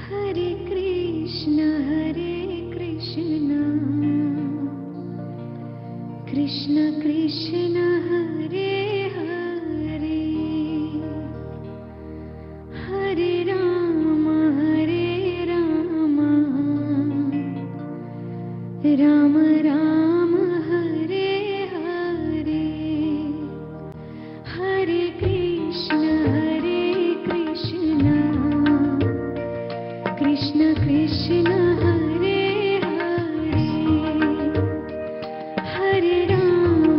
Hare Krishna Krishna Krishna Hare Hare, Hare Ram Ram Ram Hare Hare, Hare Krishna Krishna Krishna Hare Hare, Hare Ram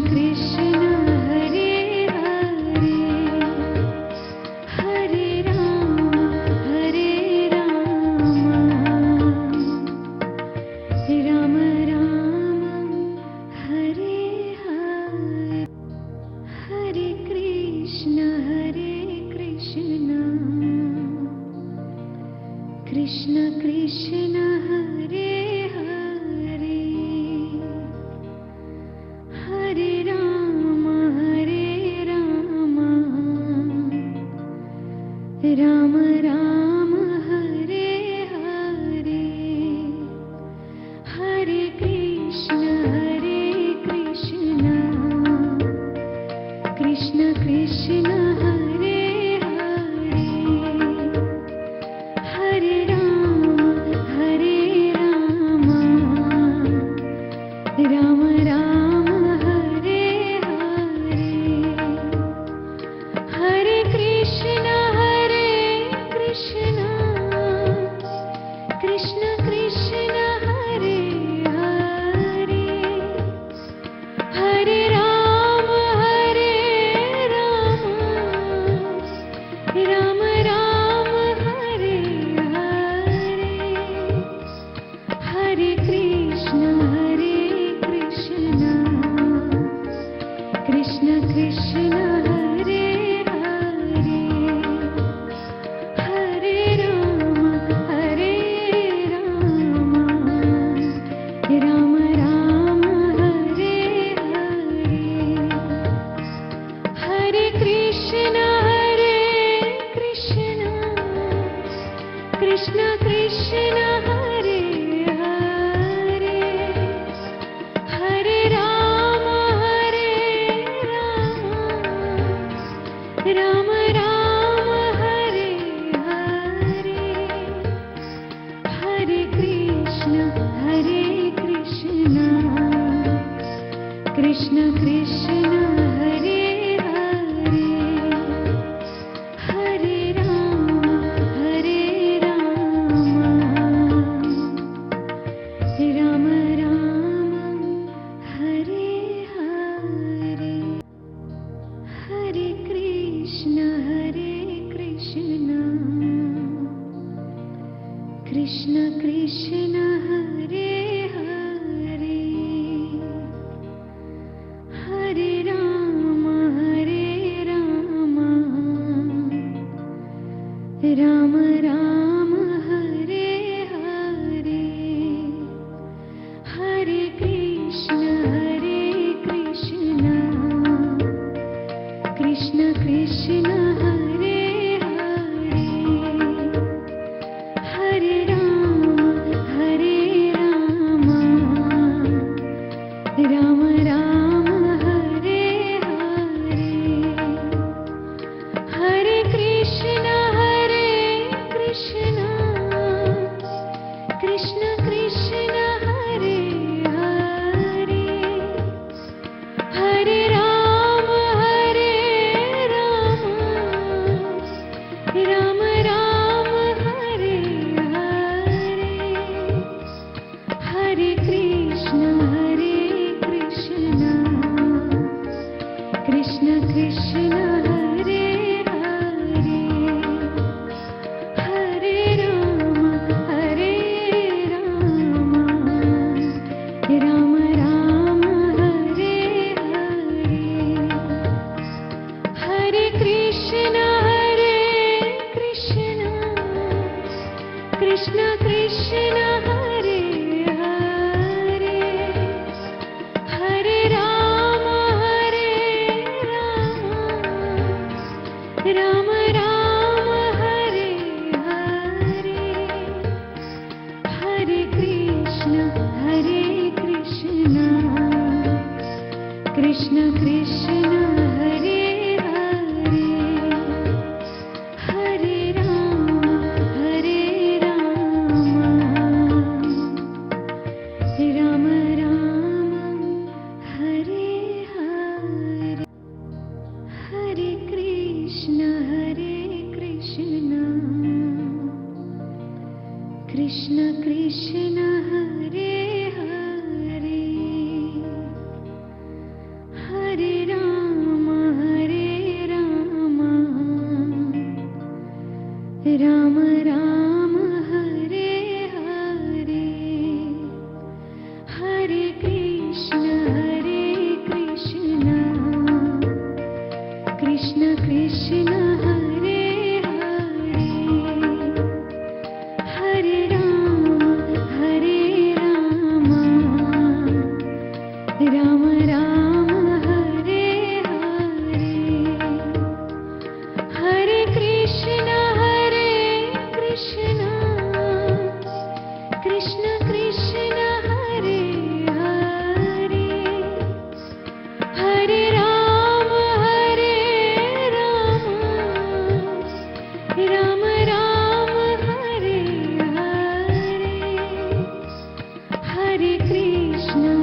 Krishna Hare Hare Hare Ram Ram Ram Hare Hare Hare Krishna Krishna Krishna Hare Hare Hare Ram Ram Ram Hare Hare Hare Krishna Krishna Krishna Hare Hare Hare Ram Ram Ram Hare Hare Hare Krishna Krishna Krishna Hare Hare Hare Ram Ram Ram Hare Hare Hare Krishna Krishna Krishna Hare Hare Hare Ram Ram Ram Hare Hare Hare Krishna Krishna Krishna Hare Hare Hare Ram Ram Ram Hare Hare Hare Krishna Krishna Krishna Hare Hare Hare Ram Ram Ram Hare Hare Hare Krishna Krishna Krishna Hare Hare Hare Ram Ram Ram Hare Hare Hare Krishna Krishna Krishna Hare Hare Hare Ram Ram Ram Hare Hare Hare Krishna Krishna Krishna Hare Hare Hare Ram Ram Ram Hare Hare Hare Krishna Krishna Krishna Hare Hare Hare Ram Ram Ram Hare Hare Hare Krishna Krishna Krishna Hare Hare Hare Ram Ram Ram Hare Hare Hare Krishna Krishna Krishna Hare Hare Hare Ram Ram Ram Hare Hare Hare Krishna Krishna Krishna Hare Hare Hare Krishna, Krishna Krishna, Hare Hare, Hare Rama, Rama Rama, Hare Hare, Hare Krishna, Krishna Krishna, Hare Hare, Hare Rama, Rama Rama, Hare Hare, Hare Krishna,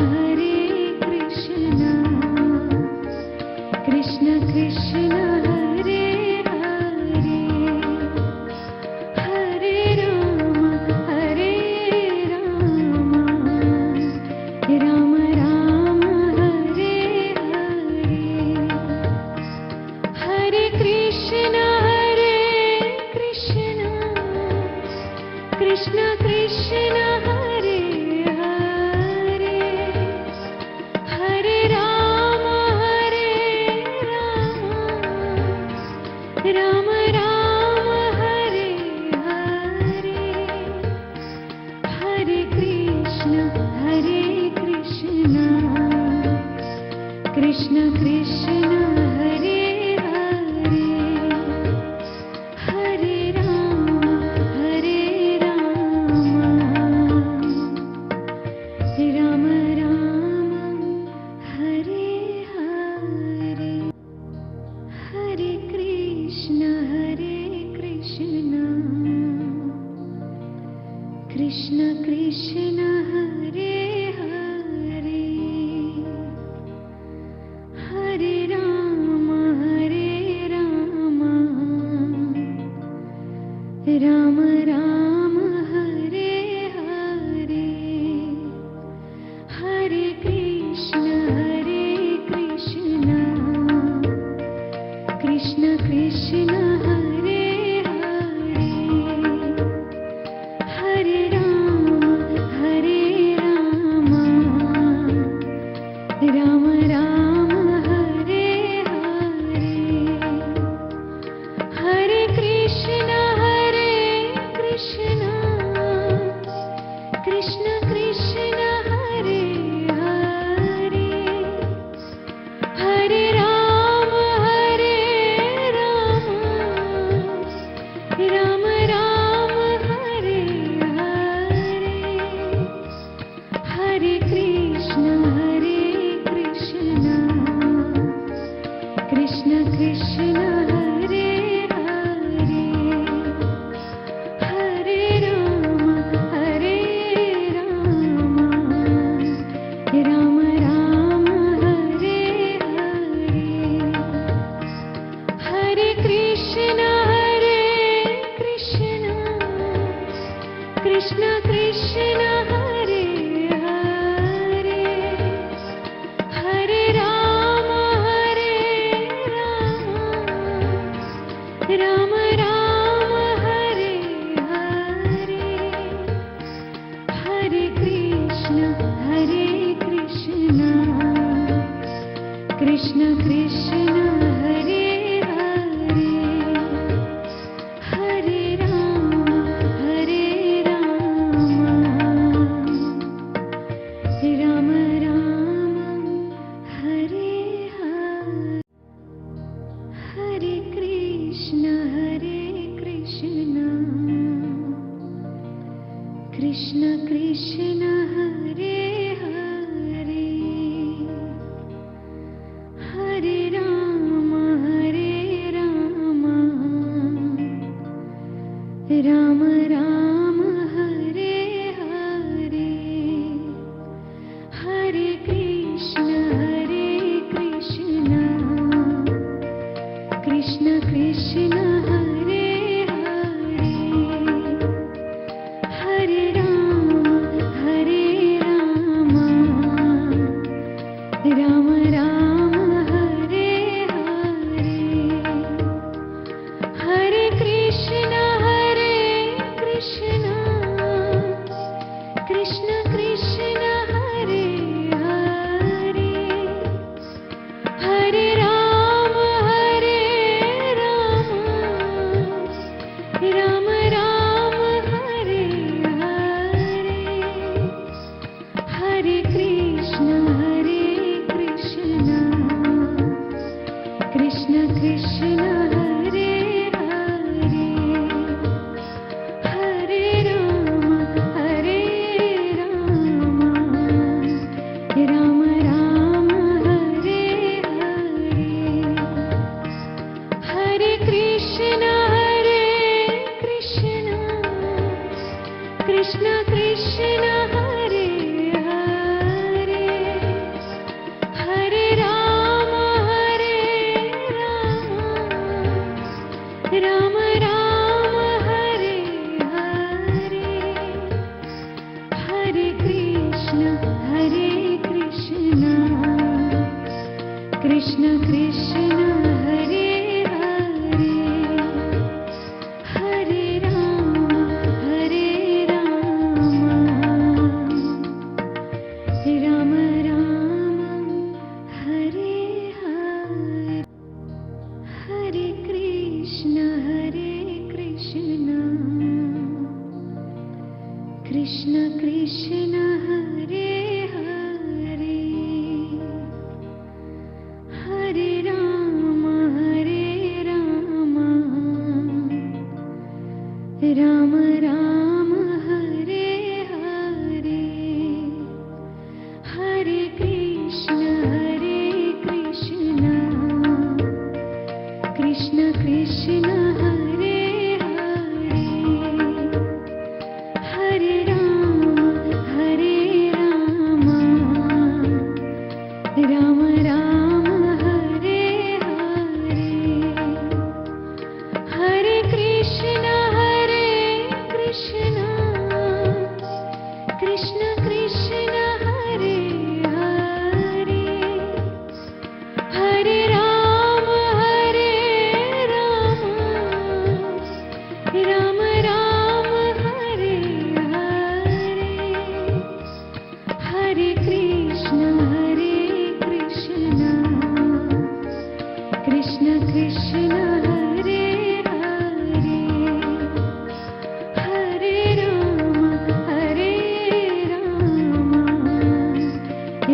Krishna Krishna, Hare Hare, Hare Rama, Rama Rama, Hare Hare, Hare Krishna, Krishna Krishna, Hare Hare, Hare Rama, Rama Rama, Hare Hare, Hare Krishna, Krishna Krishna, Hare Hare, Hare Rama, Rama Rama, Hare Hare, Hare Krishna, Krishna Krishna, Hare Hare, Hare Rama, Rama Rama, Hare Hare, Hare Krishna, Krishna Krishna, Hare Hare, Hare Rama, Rama Rama, Hare Hare, Hare Krishna, Krishna Krishna, Hare Hare, Hare Rama, Rama Rama, Hare Hare, Hare Krishna, Krishna Krishna, Hare Hare, Hare Rama, Rama Rama, Hare Hare, Hare Krishna, Krishna Krishna, Hare Hare, Hare Rama, Rama Rama, Hare Hare, Hare Krishna, Krishna Krishna, Hare Hare, Hare Rama, Rama Rama, Hare Hare, Hare Krishna, Krishna Krishna, Hare Hare, Hare Rama, Rama Rama, Hare Hare, Hare Krishna, Krishna Krishna Hare Hare, Hare Rama,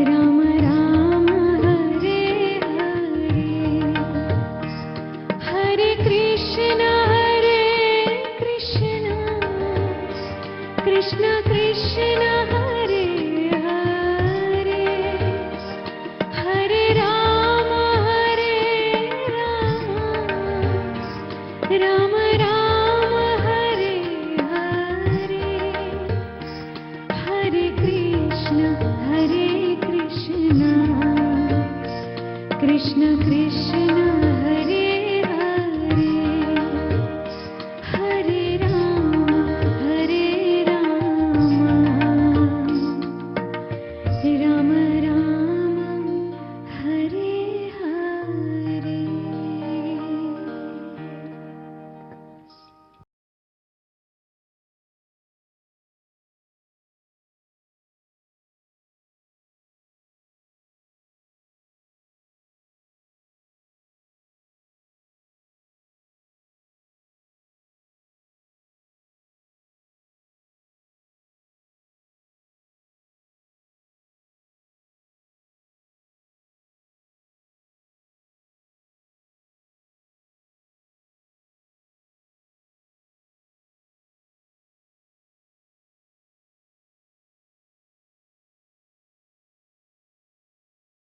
Rama Rama, Hare Hare, Hare Krishna, Krishna Krishna Hare Hare, Hare Rama, Rama Rama, Hare Hare, Hare Krishna, Krishna Krishna Hare Hare, Hare Rama, Rama